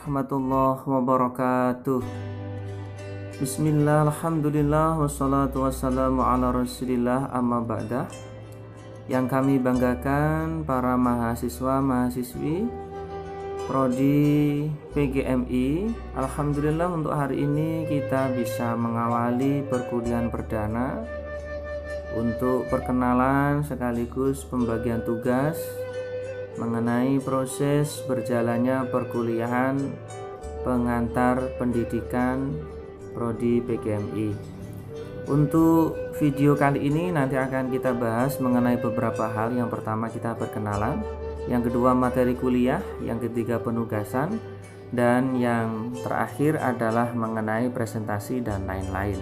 warahmatullahi wabarakatuh. Bismillah, alhamdulillah, wassalatu wassalamu ala rasulillah, amma ba'dah. Yang kami banggakan para mahasiswa-mahasiswi Prodi PGMI, alhamdulillah untuk hari ini kita bisa mengawali perkuliahan perdana untuk perkenalan sekaligus pembagian tugas mengenai proses berjalannya perkuliahan pengantar pendidikan Prodi PGMI. Untuk video kali ini nanti akan kita bahas mengenai beberapa hal. Yang pertama kita perkenalan, yang kedua materi kuliah, yang ketiga penugasan, dan yang terakhir adalah mengenai presentasi dan lain-lain.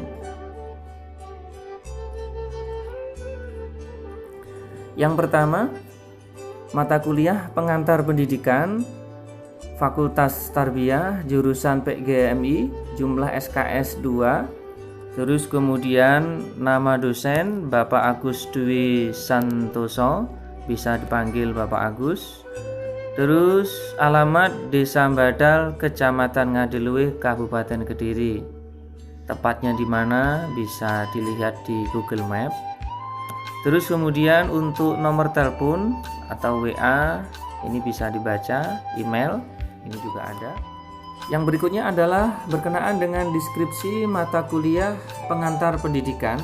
Yang pertama, mata kuliah pengantar pendidikan Fakultas Tarbiyah jurusan PGMI, jumlah SKS 2. Terus kemudian nama dosen Bapak Agus Dwi Santoso, bisa dipanggil Bapak Agus. Terus alamat Desa Badal, Kecamatan Ngadeluih, Kabupaten Kediri. Tepatnya di mana bisa dilihat di Google Map. Terus kemudian untuk nomor telepon atau WA ini bisa dibaca, email ini juga ada. Yang berikutnya adalah berkenaan dengan deskripsi mata kuliah pengantar pendidikan,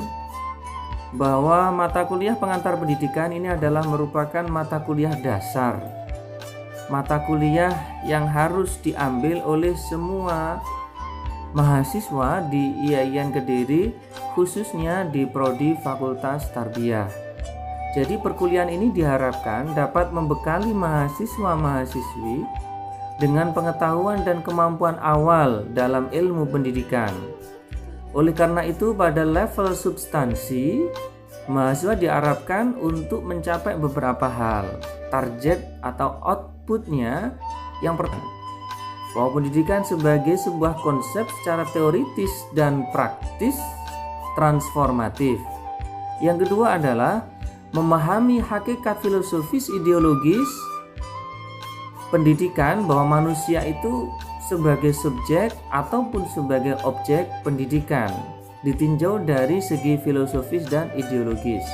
bahwa mata kuliah pengantar pendidikan ini adalah merupakan mata kuliah dasar, mata kuliah yang harus diambil oleh semua mahasiswa di IAIN Kediri, khususnya di Prodi Fakultas Tarbiyah. Jadi perkuliahan ini diharapkan dapat membekali mahasiswa-mahasiswi dengan pengetahuan dan kemampuan awal dalam ilmu pendidikan. Oleh karena itu pada level substansi, mahasiswa diharapkan untuk mencapai beberapa hal. Target atau outputnya yang pertama, bahwa pendidikan sebagai sebuah konsep secara teoritis dan praktis transformatif. Yang kedua adalah memahami hakikat filosofis ideologis pendidikan, bahwa manusia itu sebagai subjek ataupun sebagai objek pendidikan ditinjau dari segi filosofis dan ideologis.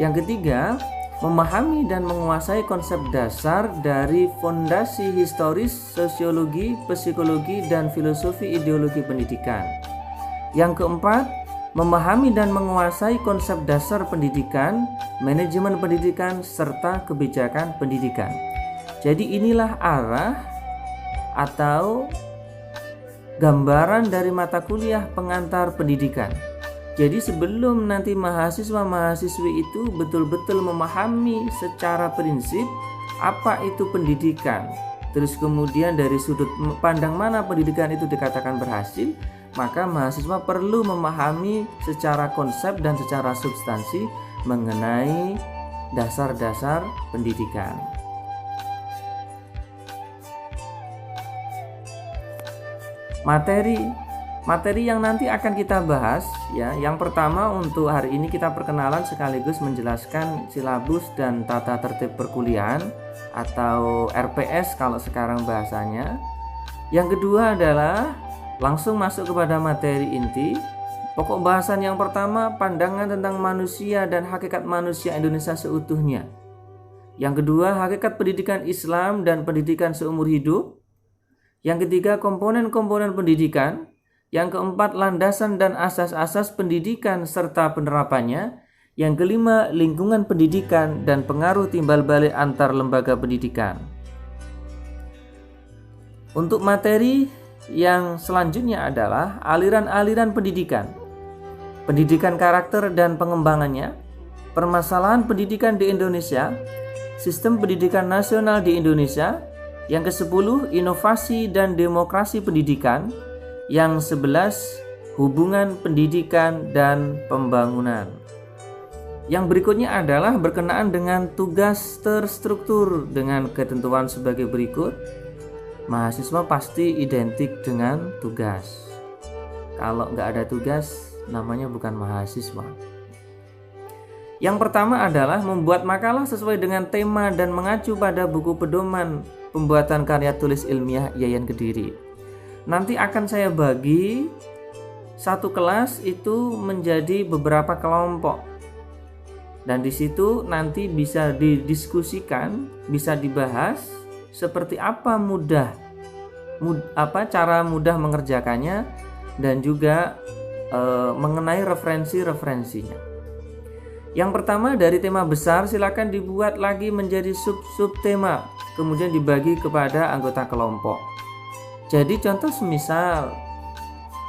Yang ketiga, memahami dan menguasai konsep dasar dari fondasi historis, sosiologi, psikologi, dan filosofi ideologi pendidikan. Yang keempat, memahami dan menguasai konsep dasar pendidikan, manajemen pendidikan, serta kebijakan pendidikan. Jadi inilah arah atau gambaran dari mata kuliah pengantar pendidikan. Jadi sebelum nanti mahasiswa-mahasiswi itu betul-betul memahami secara prinsip apa itu pendidikan, terus kemudian dari sudut pandang mana pendidikan itu dikatakan berhasil, maka mahasiswa perlu memahami secara konsep dan secara substansi mengenai dasar-dasar pendidikan. Materi yang nanti akan kita bahas ya. Yang pertama untuk hari ini kita perkenalan sekaligus menjelaskan silabus dan tata tertib perkuliahan atau RPS kalau sekarang bahasanya. Yang kedua adalah langsung masuk kepada materi inti. Pokok bahasan yang pertama, pandangan tentang manusia dan hakikat manusia Indonesia seutuhnya. Yang kedua, hakikat pendidikan Islam dan pendidikan seumur hidup. Yang ketiga, komponen-komponen pendidikan. Yang keempat, landasan dan asas-asas pendidikan serta penerapannya. Yang kelima, lingkungan pendidikan dan pengaruh timbal balik antar lembaga pendidikan. Untuk materi yang selanjutnya adalah aliran-aliran pendidikan, pendidikan karakter dan pengembangannya, permasalahan pendidikan di Indonesia, sistem pendidikan nasional di Indonesia. Yang ke-10, inovasi dan demokrasi pendidikan. Yang 11, hubungan pendidikan dan pembangunan. Yang berikutnya adalah berkenaan dengan tugas terstruktur dengan ketentuan sebagai berikut. Mahasiswa pasti identik dengan tugas. Kalau nggak ada tugas, namanya bukan mahasiswa. Yang pertama adalah membuat makalah sesuai dengan tema dan mengacu pada buku pedoman pembuatan karya tulis ilmiah Yayan Kediri. Nanti akan saya bagi satu kelas itu menjadi beberapa kelompok. Dan di situ nanti bisa didiskusikan, bisa dibahas seperti apa cara mudah mengerjakannya dan juga mengenai referensi-referensinya. Yang pertama dari tema besar silakan dibuat lagi menjadi sub-sub tema, kemudian dibagi kepada anggota kelompok. Jadi contoh semisal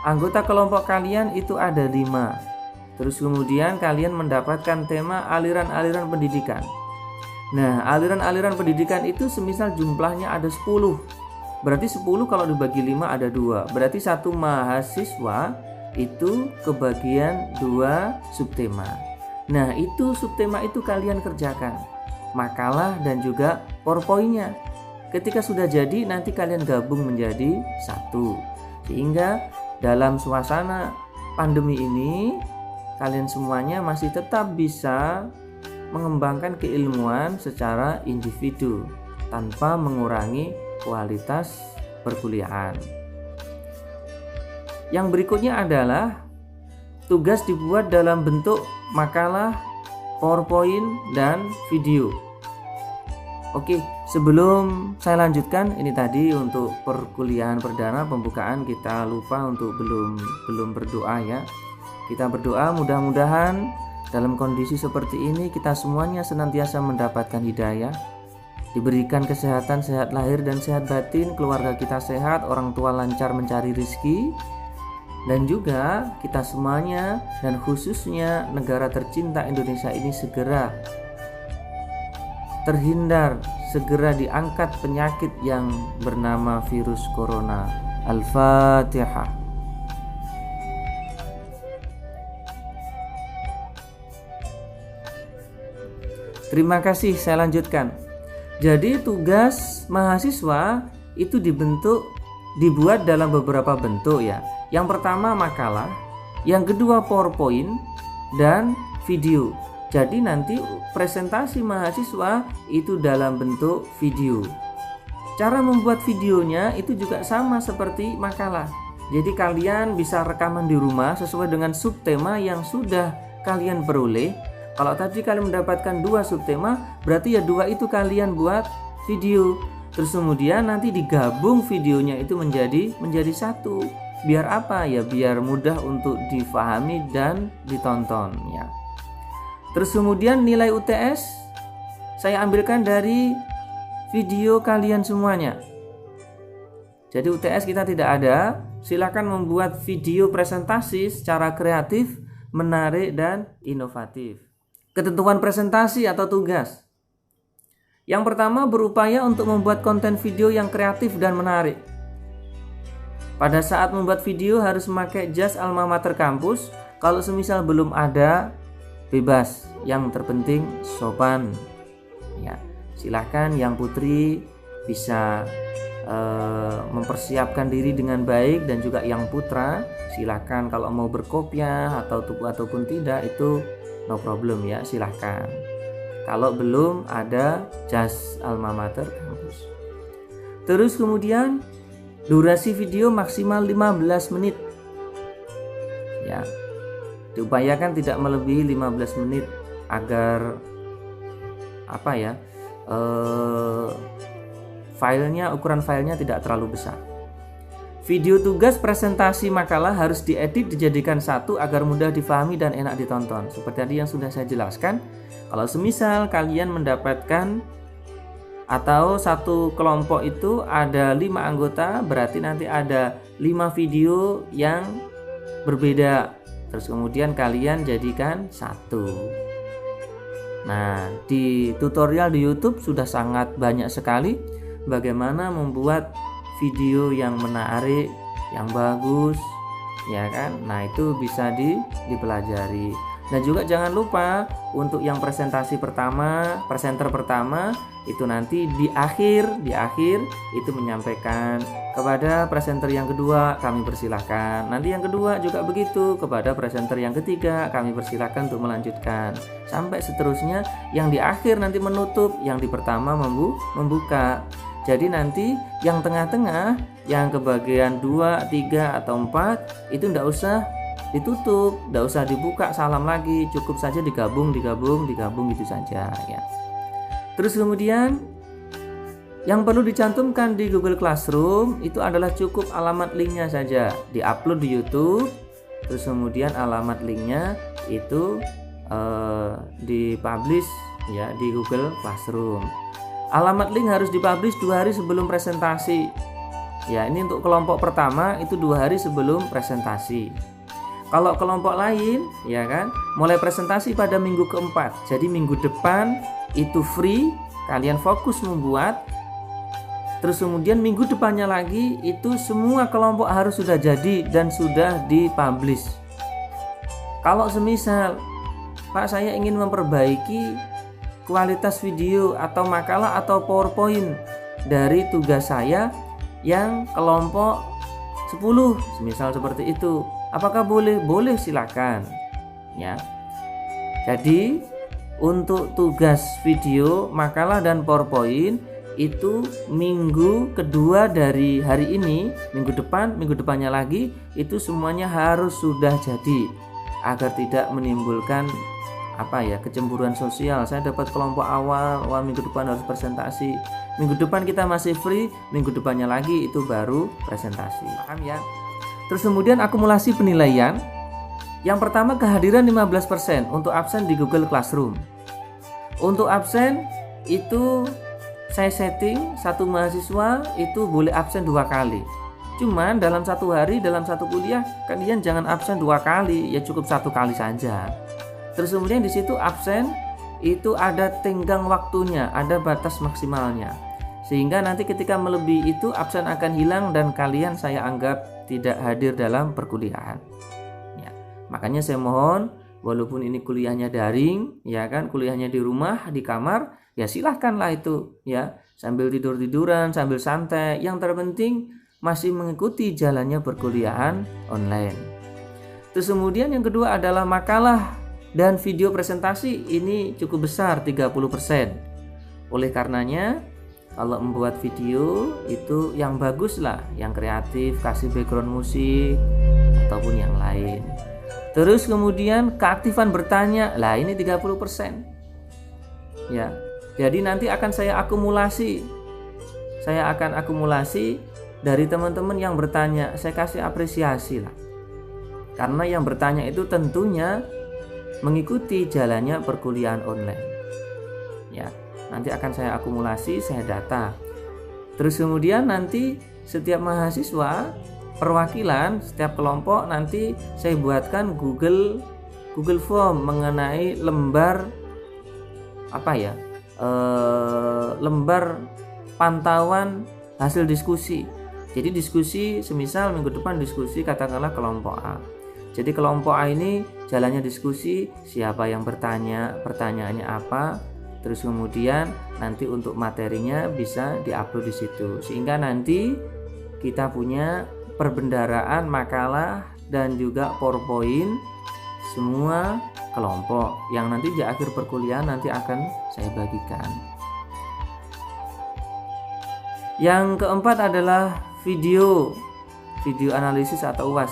anggota kelompok kalian itu ada 5. Terus kemudian kalian mendapatkan tema aliran-aliran pendidikan. Nah, aliran-aliran pendidikan itu semisal jumlahnya ada 10. Berarti 10 kalau dibagi 5 ada 2. Berarti satu mahasiswa itu kebagian 2 subtema. Nah, itu subtema itu kalian kerjakan makalah dan juga PowerPoint-nya. Ketika sudah jadi nanti kalian gabung menjadi satu, sehingga dalam suasana pandemi ini kalian semuanya masih tetap bisa mengembangkan keilmuan secara individu tanpa mengurangi kualitas perkuliahan. Yang berikutnya adalah tugas dibuat dalam bentuk makalah, PowerPoint, dan video. Oke, sebelum saya lanjutkan, ini tadi untuk perkuliahan perdana pembukaan kita lupa untuk belum berdoa ya. Kita berdoa mudah-mudahan dalam kondisi seperti ini kita semuanya senantiasa mendapatkan hidayah, diberikan kesehatan, sehat lahir dan sehat batin, keluarga kita sehat, orang tua lancar mencari rezeki, dan juga kita semuanya dan khususnya negara tercinta Indonesia ini segera terhindar, segera diangkat penyakit yang bernama virus corona. Al-Fatihah. Terima kasih, saya lanjutkan. Jadi tugas mahasiswa itu dibuat dalam beberapa bentuk ya. Yang pertama makalah, yang kedua PowerPoint, dan video. Jadi nanti presentasi mahasiswa itu dalam bentuk video. Cara membuat videonya itu juga sama seperti makalah. Jadi kalian bisa rekaman di rumah sesuai dengan subtema yang sudah kalian peroleh. Kalau tadi kalian mendapatkan 2 subtema, berarti ya 2 itu kalian buat video. Terus kemudian nanti digabung videonya itu menjadi satu. Biar apa ya? Biar mudah untuk difahami dan ditonton ya. Terus kemudian nilai UTS saya ambilkan dari video kalian semuanya. Jadi UTS kita tidak ada. Silakan membuat video presentasi secara kreatif, menarik dan inovatif. Ketentuan presentasi atau tugas. Yang pertama berupaya untuk membuat konten video yang kreatif dan menarik. Pada saat membuat video harus memakai jas alma mater kampus. Kalau semisal belum ada, bebas. Yang terpenting sopan. Ya, silakan yang putri bisa mempersiapkan diri dengan baik, dan juga yang putra silakan kalau mau berkopiah ataupun tidak itu no problem ya, silahkan. Kalau belum ada jas alma mater kampus. Terus kemudian durasi video maksimal 15 menit. Ya. Diupayakan tidak melebihi 15 menit agar ukuran filenya tidak terlalu besar. Video tugas presentasi makalah harus diedit dijadikan satu agar mudah difahami dan enak ditonton. Seperti tadi yang sudah saya jelaskan, kalau semisal kalian mendapatkan atau satu kelompok itu ada 5 anggota, berarti nanti ada 5 video yang berbeda. Terus kemudian kalian jadikan satu. Nah, di tutorial di YouTube sudah sangat banyak sekali bagaimana membuat video yang menarik, yang bagus, ya kan? Nah, itu bisa dipelajari. Dan juga jangan lupa untuk yang presenter pertama itu nanti di akhir itu menyampaikan kepada presenter yang kedua, kami persilahkan. Nanti yang kedua juga begitu kepada presenter yang ketiga, kami persilahkan untuk melanjutkan sampai seterusnya. Yang di akhir nanti menutup, yang di pertama membuka. Jadi nanti yang tengah-tengah, yang kebagian 2, 3 atau 4 itu enggak usah ditutup, enggak usah dibuka salam lagi, cukup saja digabung gitu saja ya. Terus kemudian yang perlu dicantumkan di Google Classroom itu adalah cukup alamat linknya saja, diupload di YouTube, terus kemudian alamat linknya itu dipublish ya di Google Classroom. Alamat link harus dipublish 2 hari sebelum presentasi. Ya, ini untuk kelompok pertama itu 2 hari sebelum presentasi. Kalau kelompok lain, ya kan, mulai presentasi pada minggu keempat. Jadi minggu depan itu free, kalian fokus membuat. Terus kemudian minggu depannya lagi itu semua kelompok harus sudah jadi dan sudah dipublish. Kalau semisal, Pak, saya ingin memperbaiki kualitas video atau makalah atau PowerPoint dari tugas saya yang kelompok 10, semisal seperti itu. Apakah boleh? Boleh, silakan. Ya. Jadi, untuk tugas video, makalah dan PowerPoint itu minggu kedua dari hari ini, minggu depannya lagi itu semuanya harus sudah jadi agar tidak menimbulkan kecemburuan sosial. Saya dapat kelompok awal minggu depan harus presentasi, minggu depan kita masih free, minggu depannya lagi itu baru presentasi. Paham ya? Terus kemudian akumulasi penilaian. Yang pertama, kehadiran 15% untuk absen di Google Classroom. Untuk absen itu saya setting satu mahasiswa itu boleh absen 2 kali. Cuman dalam 1 hari, dalam 1 kuliah kalian jangan absen 2 kali, ya cukup 1 kali saja. Terus kemudian di situ absen itu ada tenggang waktunya, ada batas maksimalnya. Sehingga nanti ketika melebihi itu absen akan hilang dan kalian saya anggap tidak hadir dalam perkuliahan. Ya, makanya saya mohon, walaupun ini kuliahnya daring, ya kan, kuliahnya di rumah, di kamar, ya silahkanlah itu, ya, sambil tidur-tiduran, sambil santai. Yang terpenting masih mengikuti jalannya perkuliahan online. Terus kemudian yang kedua adalah makalah dan video presentasi, ini cukup besar, 30%. Oleh karenanya kalau membuat video itu yang bagus lah, yang kreatif, kasih background musik ataupun yang lain. Terus kemudian keaktifan bertanya, lah ini 30%. Ya, jadi nanti akan saya akumulasi. Saya akan akumulasi dari teman-teman yang bertanya, saya kasih apresiasi lah. Karena yang bertanya itu tentunya mengikuti jalannya perkuliahan online. Ya, nanti akan saya akumulasi, saya data. Terus kemudian nanti setiap mahasiswa perwakilan setiap kelompok nanti saya buatkan Google Form mengenai lembar lembar pantauan hasil diskusi. Jadi diskusi, semisal minggu depan diskusi katakanlah kelompok A. Jadi kelompok A ini jalannya diskusi, siapa yang bertanya, pertanyaannya apa, terus kemudian nanti untuk materinya bisa diupload di situ. Sehingga nanti kita punya perbendaraan makalah dan juga PowerPoint semua kelompok yang nanti di akhir perkuliahan nanti akan saya bagikan. Yang keempat adalah video analisis atau UAS.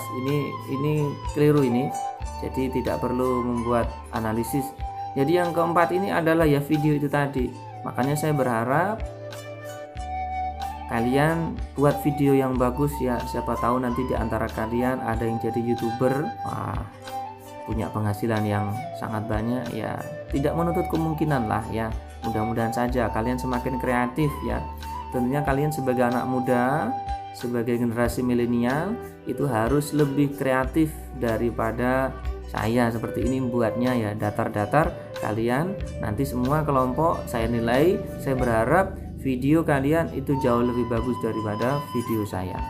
Ini keliru ini. Jadi tidak perlu membuat analisis. Jadi yang keempat ini adalah ya video itu tadi. Makanya saya berharap kalian buat video yang bagus ya. Siapa tahu nanti di antara kalian ada yang jadi YouTuber. Wah, punya penghasilan yang sangat banyak ya. Tidak menutup kemungkinan lah ya. Mudah-mudahan saja kalian semakin kreatif ya. Tentunya kalian sebagai anak muda, sebagai generasi milenial itu harus lebih kreatif daripada saya seperti ini membuatnya ya, datar-datar. Kalian nanti semua kelompok saya nilai, saya berharap video kalian itu jauh lebih bagus daripada video saya.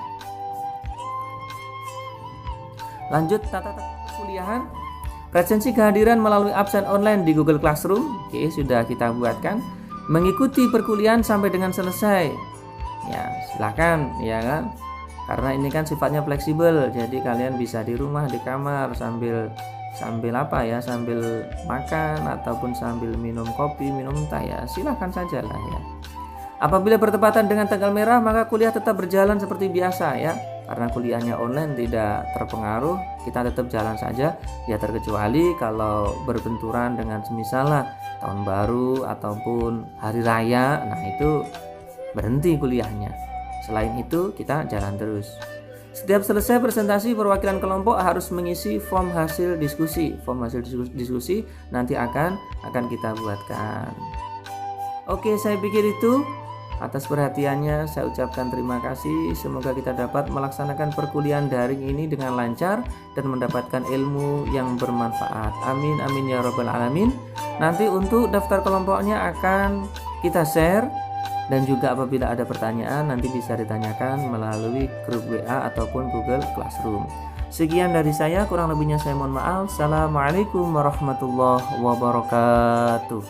Lanjut tata kuliahan. Presensi kehadiran melalui absen online di Google Classroom. Oke, sudah kita buatkan. Mengikuti perkuliahan sampai dengan selesai. Ya, silakan ya kan. Karena ini kan sifatnya fleksibel. Jadi kalian bisa di rumah, di kamar sambil apa ya, sambil makan ataupun sambil minum kopi, minum teh ya. Silakan saja lah ya. Apabila bertepatan dengan tanggal merah, maka kuliah tetap berjalan seperti biasa ya. Karena kuliahnya online tidak terpengaruh, kita tetap jalan saja. Ya terkecuali kalau berbenturan dengan semisal tahun baru ataupun hari raya, nah itu berhenti kuliahnya. Selain itu kita jalan terus. Setiap selesai presentasi, perwakilan kelompok harus mengisi form hasil diskusi. Form hasil diskusi nanti akan kita buatkan. Oke, saya pikir itu. Atas perhatiannya saya ucapkan terima kasih. Semoga kita dapat melaksanakan perkuliahan daring ini dengan lancar dan mendapatkan ilmu yang bermanfaat. Amin amin ya rabbal alamin. Nanti untuk daftar kelompoknya akan kita share, dan juga apabila ada pertanyaan nanti bisa ditanyakan melalui grup WA ataupun Google Classroom. Sekian dari saya, kurang lebihnya saya mohon maaf. Assalamualaikum warahmatullahi wabarakatuh.